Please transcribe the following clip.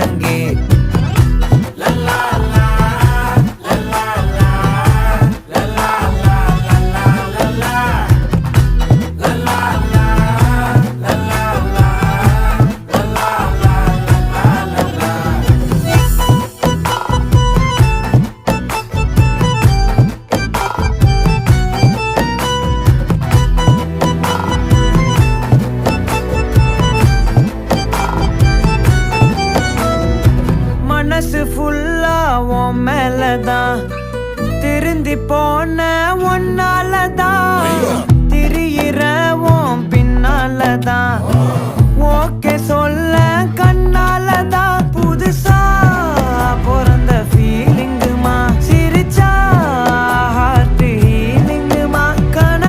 முழங்கே. மனசு ஃபுல்லா உன் மேலதான், திருந்தி போன ஒன்னாலதான், திரியிற உன் பின்னாலதான், ஓகே சொல்ல கண்ணாலதான்,